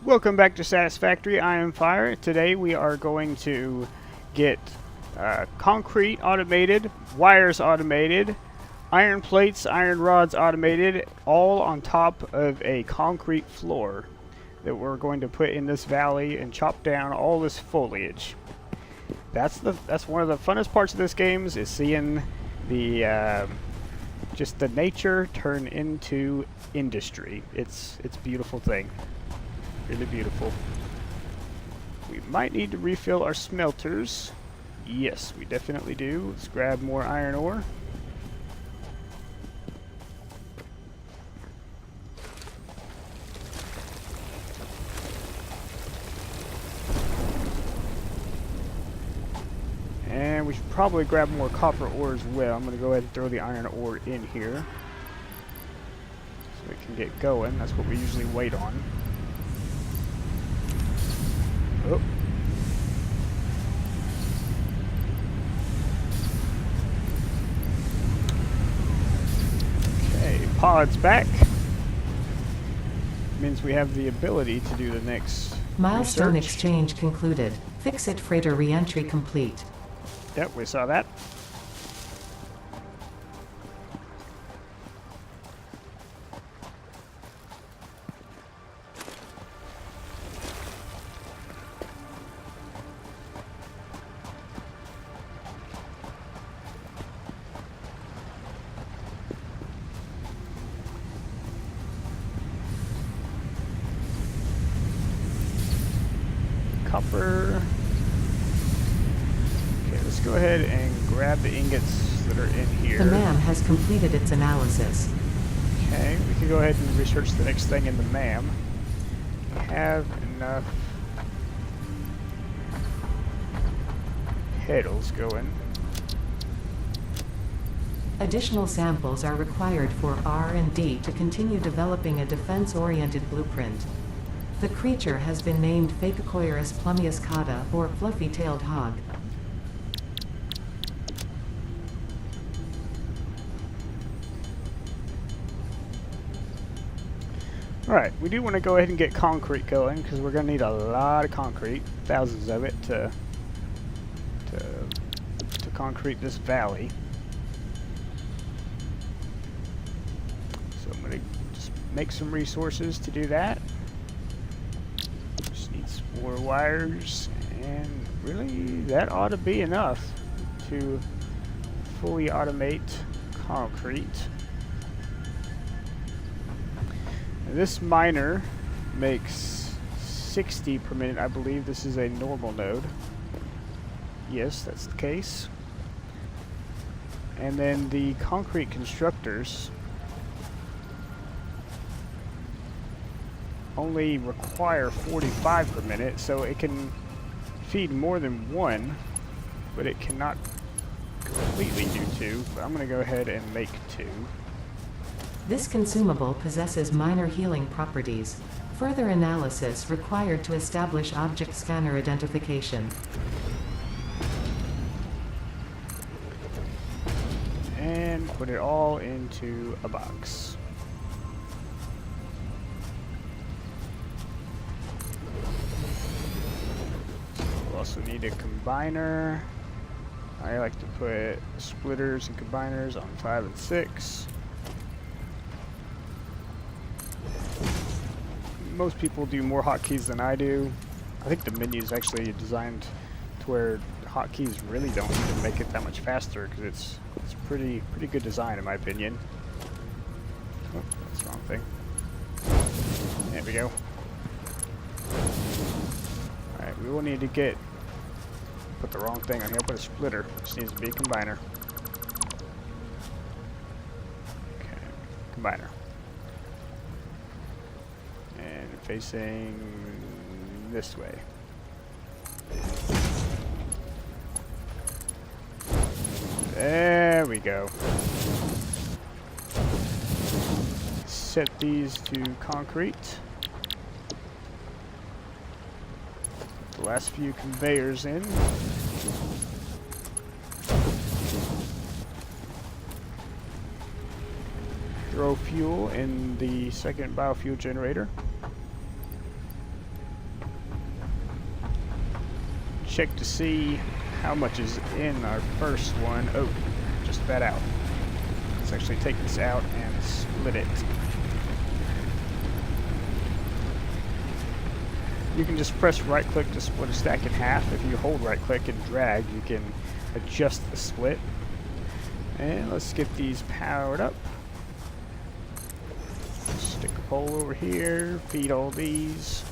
Welcome back to Satisfactory. I am Fire. Today we are going to get concrete automated, wires automated, iron plates, iron rods automated, all on top of a concrete floor that we're going to put in this valley and chop down all this foliage. That's one of the funnest parts of this game is seeing the just the nature turn into industry. It's a beautiful thing. Really beautiful. We might need to refill our smelters. Yes, we definitely do. Let's grab more iron ore. And we should probably grab more copper ore as well. I'm going to go ahead and throw the iron ore in here so it can get going. That's what we usually wait on. Oh. Okay, pod's back. Means we have the ability to do the next Milestone research. exchange concluded. Fix-it freighter re-entry complete. Yep, we saw that. Copper. Okay, let's go ahead and grab the ingots that are in here. The MAM has completed its analysis. Okay, we can go ahead and research the next thing in the MAM. We have enough pedals going. Additional samples are required for R&D to continue developing a defense-oriented blueprint. The creature has been named Phacocoirus plumiuscata, or fluffy-tailed hog. Alright, we do want to go ahead and get concrete going because we're going to need a lot of concrete, thousands of it, to concrete this valley. So I'm going to just make some resources to do that. Just need some more wires, and really that ought to be enough to fully automate concrete. This miner makes 60 per minute. I believe this is a normal node. Yes, that's the case. And then the concrete constructors only require 45 per minute, so it can feed more than one, but it cannot completely do two. But I'm going to go ahead and make two. This consumable possesses minor healing properties. Further analysis required to establish object scanner identification. And put it all into a box. We'll also need a combiner. I like to put splitters and combiners on 5 and 6. Most people do more hotkeys than I do. I think the menu is actually designed to where hotkeys really don't even make it that much faster because it's pretty good design in my opinion. Oh, that's the wrong thing. There we go. Alright, we will need to put the wrong thing on here. Put a splitter, which needs to be a combiner. Okay, combiner. And facing this way. There we go. Set these to concrete. The last few conveyors in. throw fuel in the second biofuel generator. check to see how much is in our first one. Oh, just that out. Let's actually take this out and split it. You can just press right click to split a stack in half. If you hold right click and drag, you can adjust the split. And let's get these powered up. Stick a pole over here, feed all these.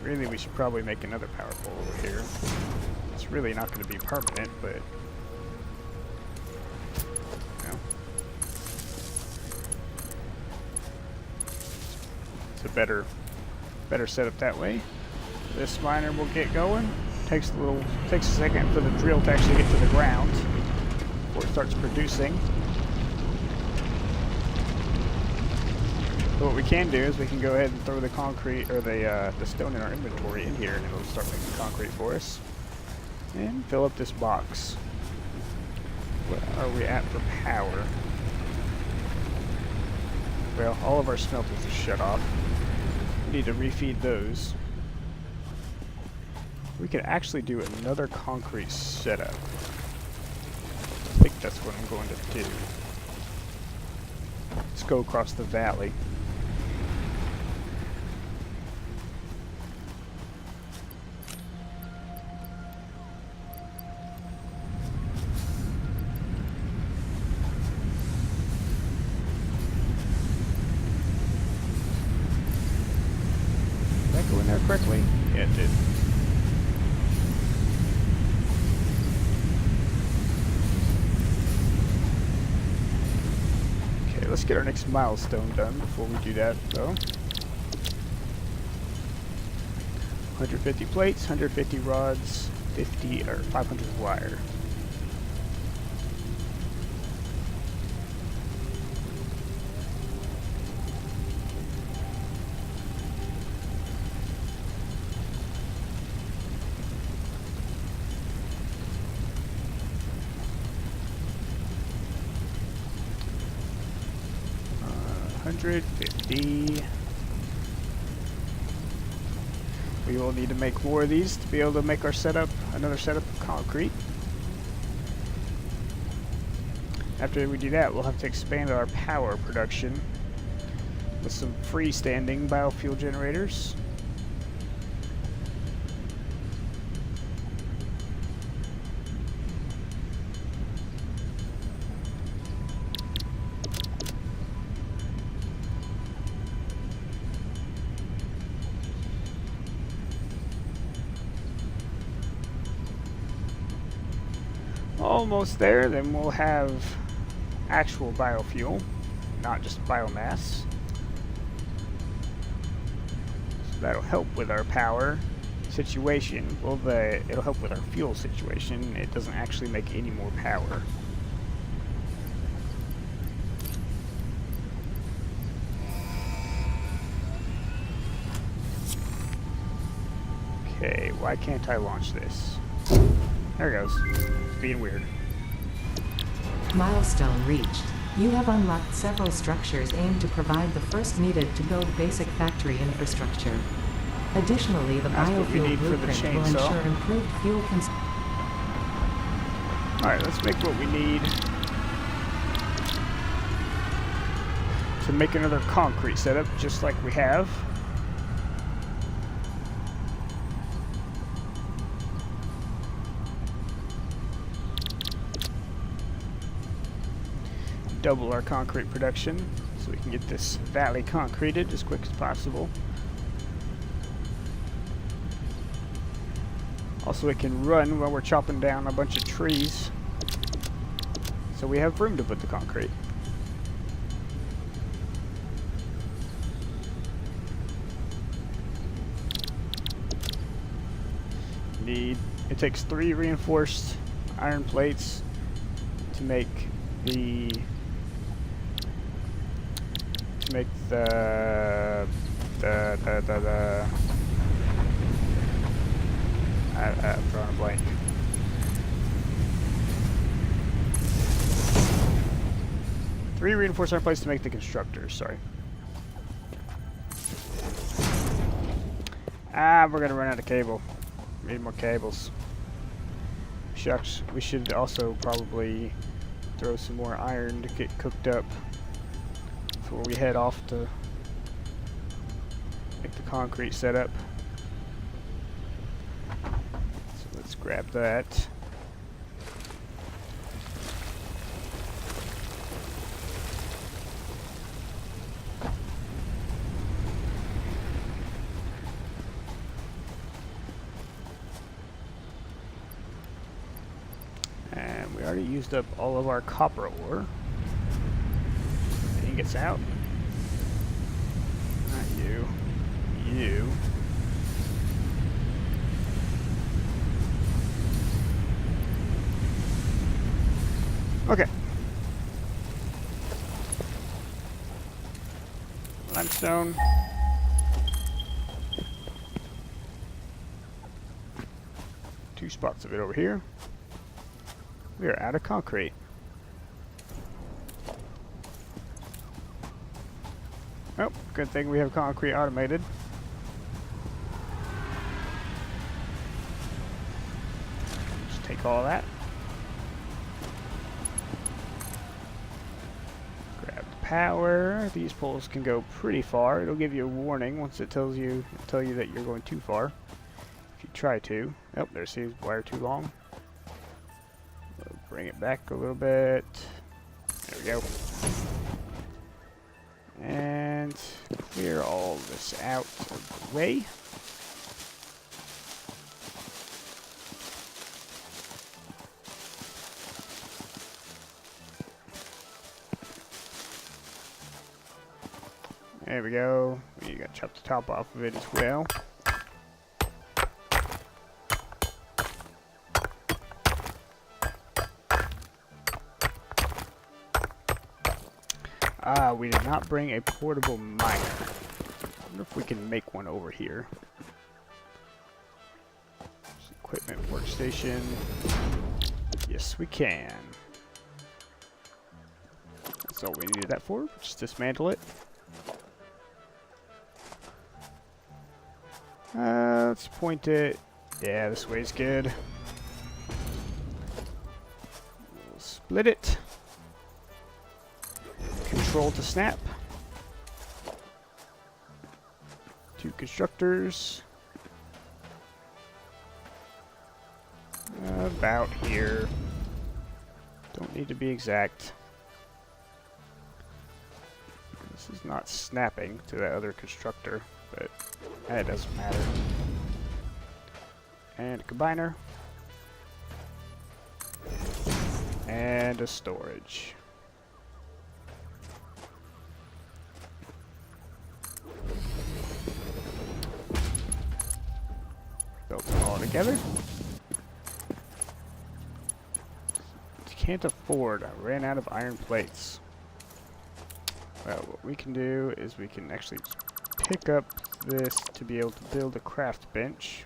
Really, we should probably make another power pole over here. It's really not going to be permanent, but you know, it's a better setup that way. This miner will get going. Takes a second for the drill to actually get to the ground before it starts producing. So what we can do is we can go ahead and throw the concrete or the stone in our inventory in here, and it'll start making concrete for us. And fill up this box. What are we at for power? Well, all of our smelters are shut off. We need to refeed those. We could actually do another concrete setup. I think that's what I'm going to do. Let's go across the valley. Did that go in there correctly? Yeah, it did. Let's get our next milestone done before we do that, though. 150 plates, 150 rods, 50 or 500 wire. $150. We will need to make more of these to be able to make our setup, another setup of concrete. After we do that, we'll have to expand our power production with some freestanding biofuel generators. Almost there, then we'll have actual biofuel, not just biomass. So that'll help with our power situation. Well, it'll help with our fuel situation. It doesn't actually make any more power. Okay, why can't I launch this? There it goes. It's being weird. Milestone reached. You have unlocked several structures aimed to provide the first needed to build basic factory infrastructure. Additionally, the That's what we biofuel need for the blueprint will chainsaw. ensure improved fuel consumption. Alright, let's make what we need to make another concrete setup, just like we have. Double our concrete production so we can get this valley concreted as quick as possible. Also, it can run while we're chopping down a bunch of trees, so we have room to put the concrete. It takes 3 reinforced iron plates to make the I'm drawing a blank. 3 reinforced iron plates to make the constructors, sorry. Ah, we're gonna run out of cable. We need more cables. Shucks, we should also probably throw some more iron to get cooked up before we head off to make the concrete setup. So let's grab that. And we already used up all of our copper ore. Ingots out. Not you. You. Okay. Limestone. Two spots of it over here. We are out of concrete. Oh, good thing we have concrete automated. Just take all that. Grab the power. These poles can go pretty far. It'll give you a warning once it tells you that you're going too far. If you try to. Oh, there's the wire too long. We'll bring it back a little bit. There we go. And clear all this out of the way. There we go. We got to chop the top off of it as well. Ah, we did not bring a portable miner. I wonder if we can make one over here. Equipment workstation. Yes, we can. That's all we needed that for. Just dismantle it. Let's point it. Yeah, this way's good. We'll split it. Control to snap. 2 constructors. About here. Don't need to be exact. This is not snapping to that other constructor, but that doesn't matter. And a combiner. And a storage. Built them all together. Can't afford. I ran out of iron plates. Well, what we can do is we can actually pick up this to be able to build a craft bench.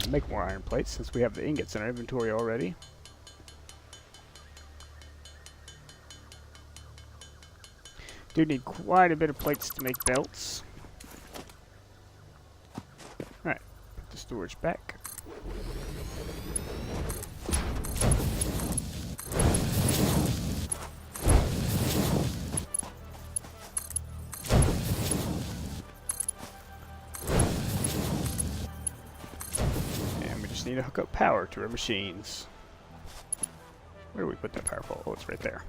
Make more iron plates since we have the ingots in our inventory already. Do need quite a bit of plates to make belts. Alright, put the storage back. Need to hook up power to our machines. Where do we put that power pole? Oh, it's right there.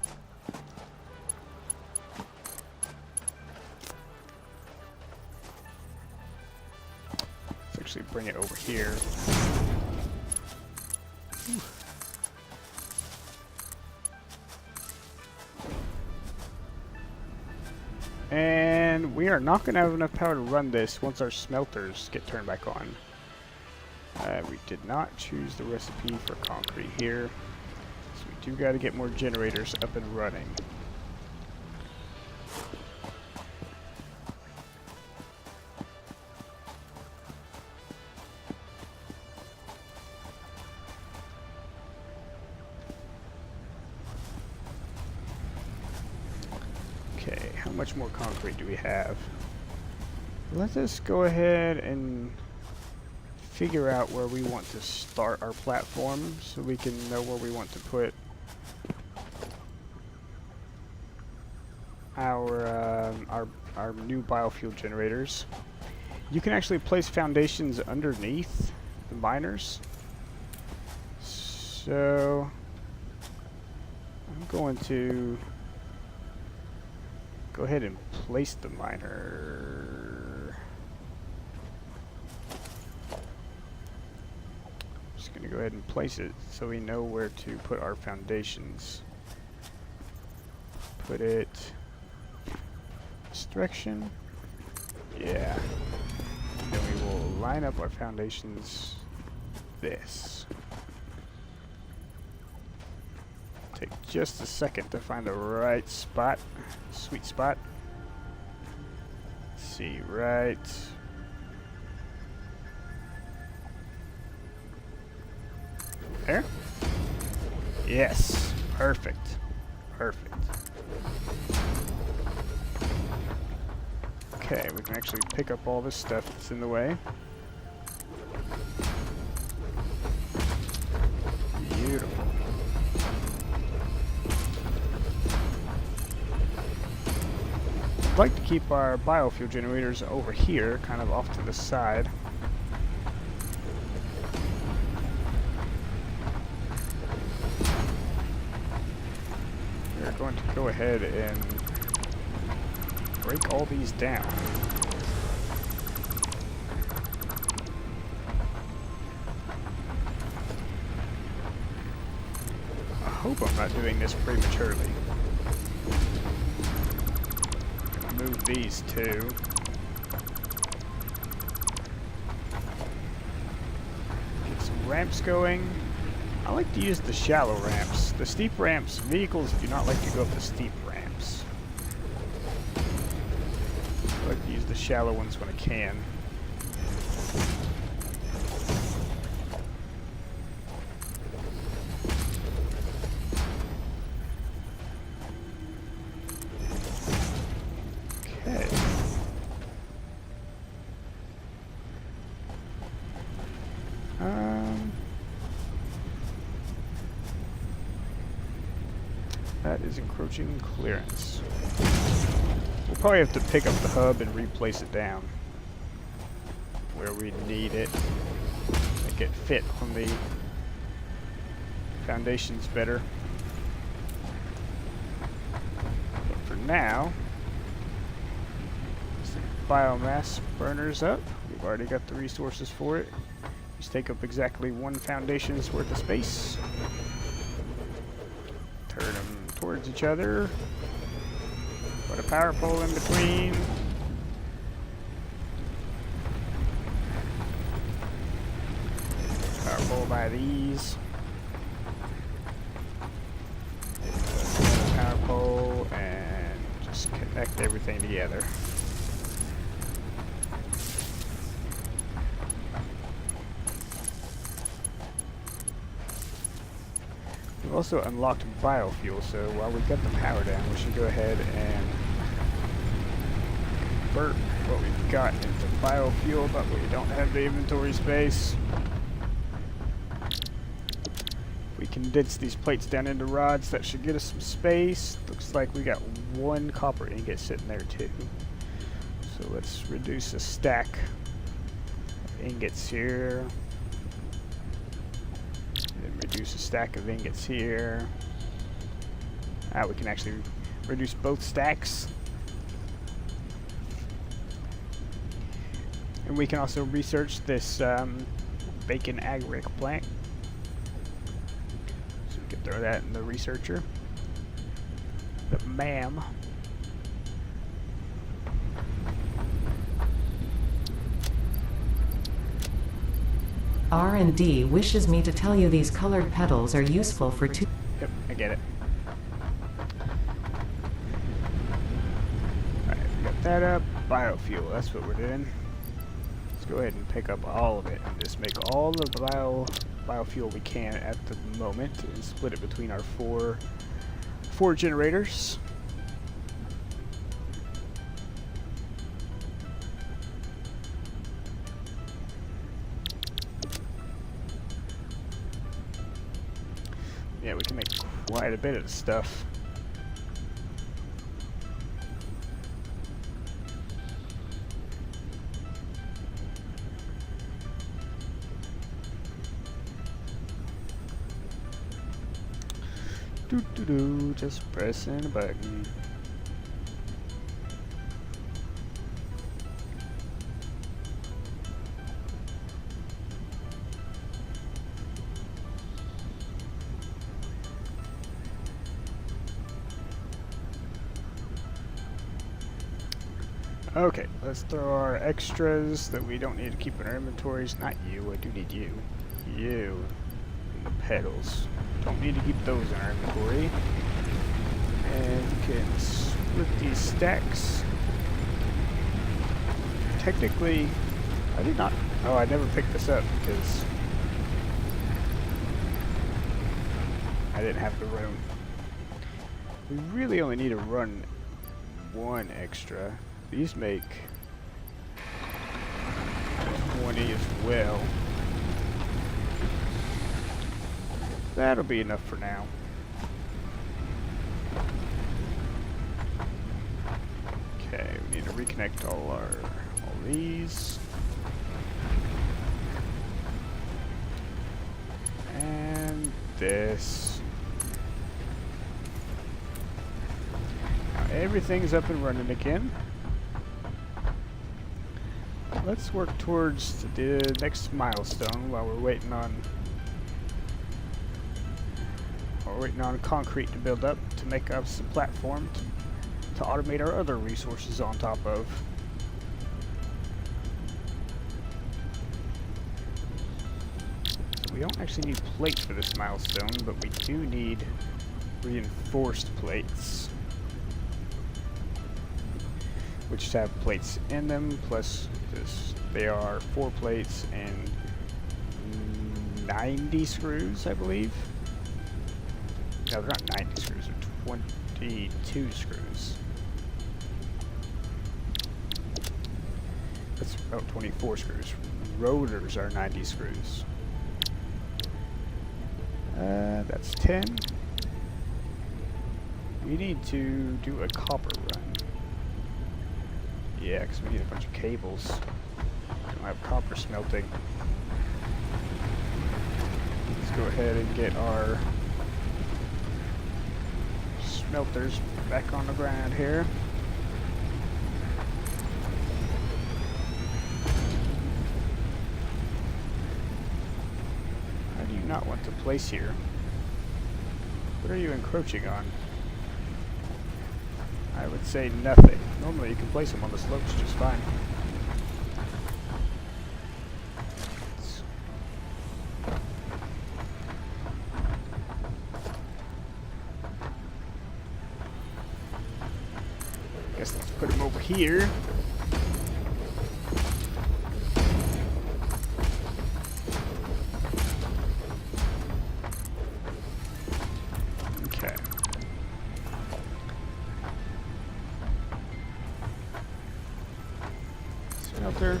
Let's actually bring it over here. And we are not going to have enough power to run this once our smelters get turned back on. We did not choose the recipe for concrete here, so we do got to get more generators up and running. much more concrete do we have? Let us go ahead and figure out where we want to start our platform so we can know where we want to put our new biofuel generators. You can actually place foundations underneath the miners. So I'm going to go ahead and place the miner. Just going to go ahead and place it so we know where to put our foundations. Put it this direction. Yeah. Then we will line up our foundations this. Take just a second to find the right spot. Sweet spot. Let's see, right. There? Yes. Perfect. Perfect. Okay, we can actually pick up all this stuff that's in the way. Beautiful. I'd like to keep our biofuel generators over here, kind of off to the side. We're going to go ahead and break all these down. I hope I'm not doing this prematurely. Move these two. Get some ramps going. I like to use the shallow ramps. The steep ramps, vehicles do not like to go up the steep ramps. I like to use the shallow ones when I can. Okay. That is encroaching clearance. We'll probably have to pick up the hub and replace it down where we need it. Make it fit on the foundations better. But for now, some biomass burners up. We've already got the resources for it. Just take up exactly one foundation's worth of space. Turn them towards each other. Put a power pole in between. Power pole by these. Power pole and just connect everything together. We've also unlocked biofuel, so while we got the power down, we should go ahead and convert what we've got into biofuel, but we don't have the inventory space. We condense these plates down into rods. That should get us some space. Looks like we got one copper ingot sitting there too. So let's reduce a stack of ingots here. Reduce a stack of ingots here. We can actually reduce both stacks. And we can also research this bacon agaric plant. So we can throw that in the researcher. But ma'am. R&D wishes me to tell you these colored petals are useful for two. Yep, I get it. Alright, we got that up. Biofuel, that's what we're doing. Let's go ahead and pick up all of it and just make all the biofuel we can at the moment and split it between our four generators. Yeah, we can make quite a bit of stuff. Just pressing a button. Okay, let's throw our extras that we don't need to keep in our inventories. Not you, I do need you. You. And the pedals. Don't need to keep those in our inventory. And you can split these stacks. Technically, I did not... Oh, I never picked this up because I didn't have the room. We really only need to run one extra. These make 20 as well. That'll be enough for now. Okay, we need to reconnect all these. And this. Now everything's up and running again. Let's work towards the next milestone while we're waiting on concrete to build up to make us a platform to automate our other resources on top of. We don't actually need plate for this milestone, but we do need reinforced plates, which have plates in them, plus this. They are 4 plates and 90 screws, I believe. No, they're not 90 screws, they're 22 screws. That's about 24 screws. Rotors are 90 screws. That's 10. We need to do a copper run. Yeah, because we need a bunch of cables. We don't have copper smelting. Let's go ahead and get our smelters back on the ground here. I do not want to place here. What are you encroaching on? I would say nothing. Normally you can place them on the slopes just fine. Guess let's put them over here. Okay. Smelter.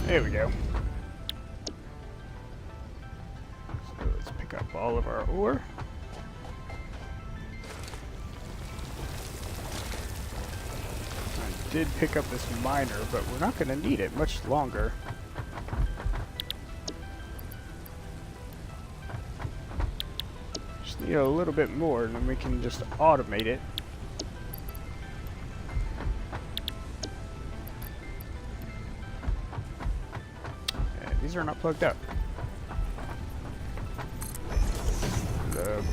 There we go. So let's pick up all of our ore. I did pick up this miner, but we're not going to need it much longer. Just need a little bit more, and then we can just automate it. These are not plugged up.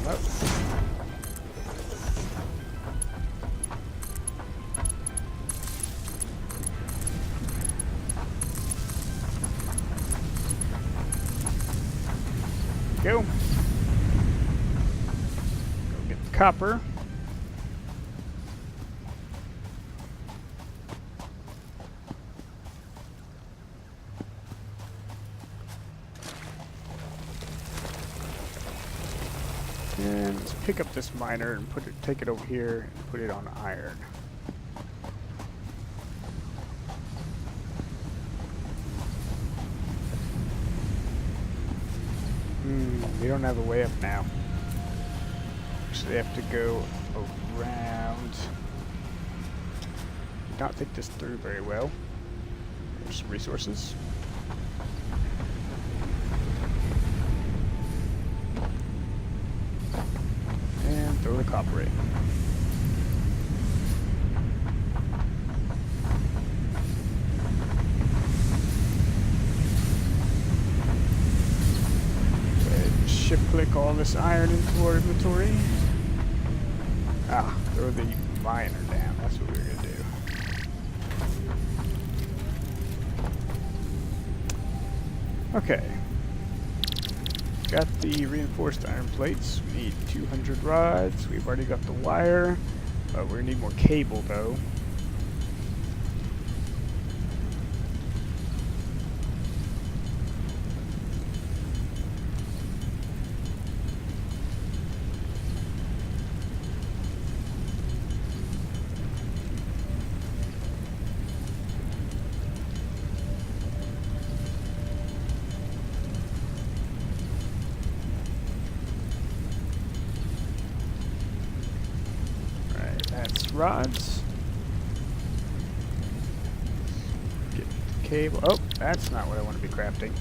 Up. Go. Go get the copper. And let's pick up this miner and take it over here and put it on iron. We don't have a way up now. Actually, have to go around. Did not think this through very well. There's some resources. And throw the copper in. Shift click all this iron into our inventory. Ah, throw the miner down. That's what we were gonna do. Okay. Got the reinforced iron plates. We need 200 rods. We've already got the wire. We're gonna need more cable though. Rods. Get the cable. Oh, that's not what I want to be crafting.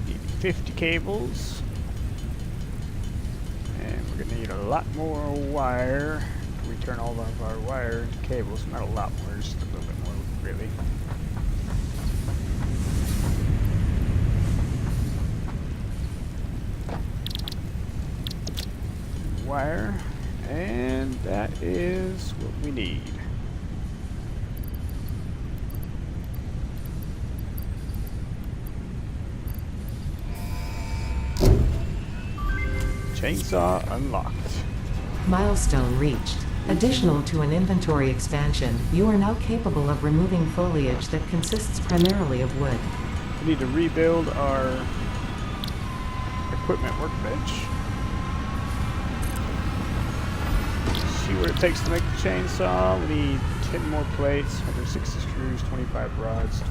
Need 50 cables. And we're going to need a lot more wire. We turn all of our wire into cables. Not a lot more, just a little bit more, really. Wire, and that is what we need. Chainsaw unlocked. Milestone reached. Additional to an inventory expansion, you are now capable of removing foliage that consists primarily of wood. We need to rebuild our equipment workbench. See what it takes to make the chainsaw. We need 10 more plates, 160 screws, 25 rods,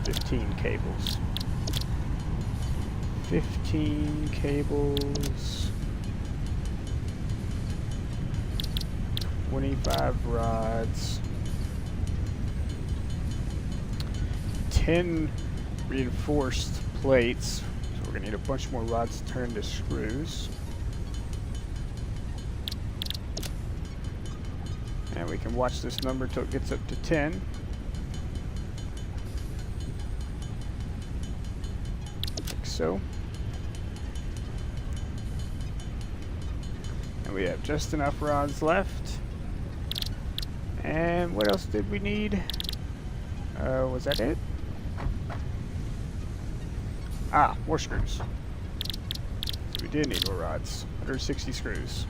15 cables. 15 cables, 25 rods, 10 reinforced plates, so we're going to need a bunch more rods to turn to screws. And we can watch this number till it gets up to 10. Like so. And we have just enough rods left. And what else did we need? Was that it? Ah, more screws. So we did need more rods. 160 screws.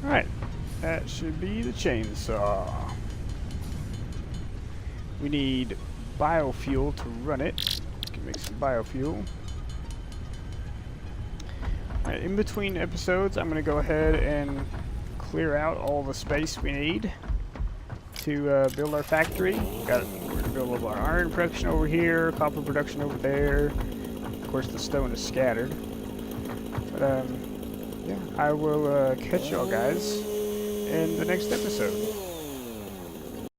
Alright, that should be the chainsaw. We need biofuel to run it. We can make some biofuel. Alright, in between episodes, I'm going to go ahead and clear out all the space we need to build our factory. We're going to build all our iron production over here, copper production over there. Of course, the stone is scattered. But, yeah, I will catch y'all guys in the next episode.